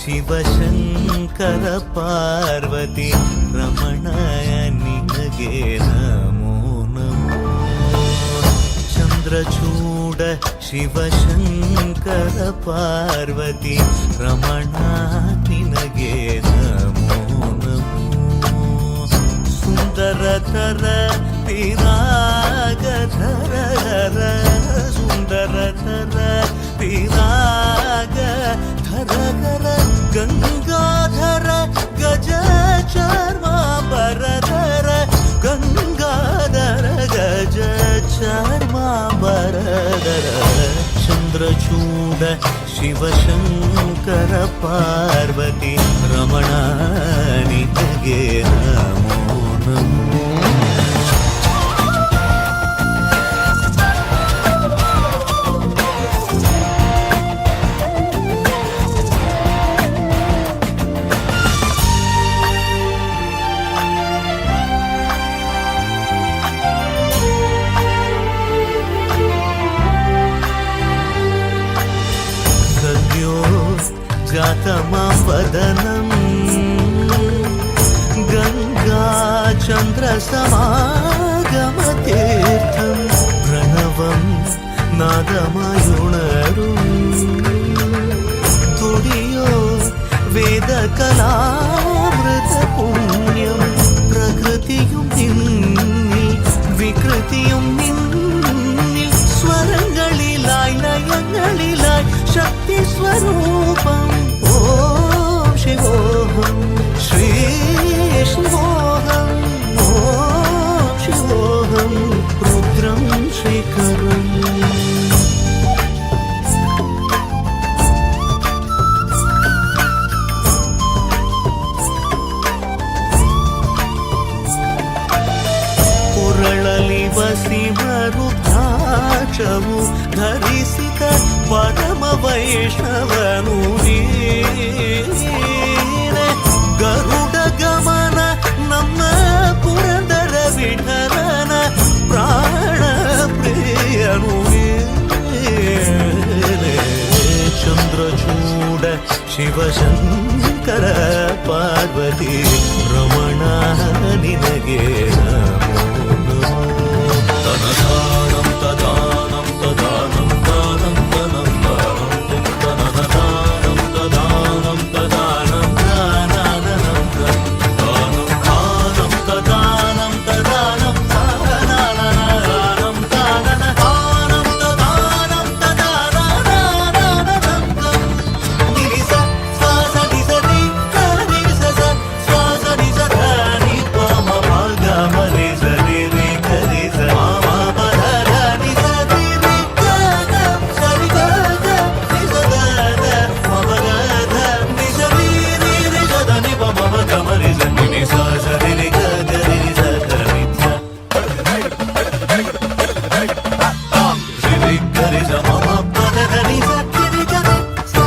ಶಿವಶಂಕರ ಪಾರ್ವತಿ ರಮಣ ನಿನಗೆ ನಮೋ ನಮೋ. ಚಂದ್ರಚೂಡ ಶಿವಶಂಕರ ಪಾರ್ವತಿ ರಮಣ ನಿನಗೆ ನಮೋ ನಮೋ. ಸುಂದರತರ ವಿರಾಗಧರ ಸುಂದರತರ ವಿರಾಗಧರ ಗಂಗಾಧರ ಗಜ ಚರ್ಮಾಂಬರಧರ ಗಂಗಾಧರ ಗಜ ಚರ್ಮಾಂಬರಧರ. ಚಂದ್ರಚೂಡ ಶಿವಶಂಕರ ಪಾರ್ವತಿ ರಮಣ ನಿನಗೆ ನಮೋ ನಮೋ. जातमवदनं गङ्गाचन्द्रसमागमतीर्थं प्रणवं नादमयुणरुं तुडियो वेदकलामृतपुण्यं प्रकृतियुं निन्निल विकृतियुं निन्निल स्वरங்களிലായി ലയങ്ങളിലായി ശക്തി സ്വരൂപം. ഓം ശിവോഹം ശ്രീ ശിവോഹം ഓം ശിവോഹം രുദ്രം ശ്രീകരം. ಪುರಳಲಿ ವಸಿಮರುದ್ರಾಕ್ಷವು ಧರಿಸಿದ ಪರಮ ವೈಷ್ಣವನು ನೀನೆ. ಗರುಡ ಗಮನ ನಮ್ಮ ಪುರಂದರ ವಿಠಲನ ಪ್ರಾಣ ಪ್ರಿಯನು ನೀನೆ. ಚಂದ್ರಚೂಡ ಶಿವಶಂಕರ ಪಾರ್ವತಿ ರಮಣ ನಿನಗೆ ನಮೋ ನಮೋ. ತನದಾನಂ ತದಾನಂ ತದಾನಂ ದಾನಂ ತನಂ ದಾನಂ ತದಾನಂ ತದಾನಂ ದಾನಂ ದಾನಂ ದಾನಂ ತದಾನಂ ತದಾನಂ ದಾನಂ ದಾನಂ ತದಾನಂ ತದಾನಂ ನಿರಿಸ ಸ್ವಾಸ ನಿಸ ನಿ ನಿರಿಸ ಸ್ವಾಸ ನಿಸ ನಿ ಪಮ ಭಾಗ ಮರೆ ಸರಿ ರಿ ಕರಿ ಸ ಮಮ ಪದ ನಿ ಸ ರಿ ರಿ ಗ ಸರಿ ಗ ನಿ ಸ ಗ ಮಮ ಗ ನಿ ಸ ರಿ ರಿ ರಿ ಗ ನಿ ಪಮ ಗ ಮರೆ ಸ ನಿ ಸ ಸರಿ ರಿ ಗ ರಿ ಸ ಗ ನಿ ಸ ರಿ ಗ ಸ ಮಮ ಪದ ನಿ ಸ ರಿ ಗ Sa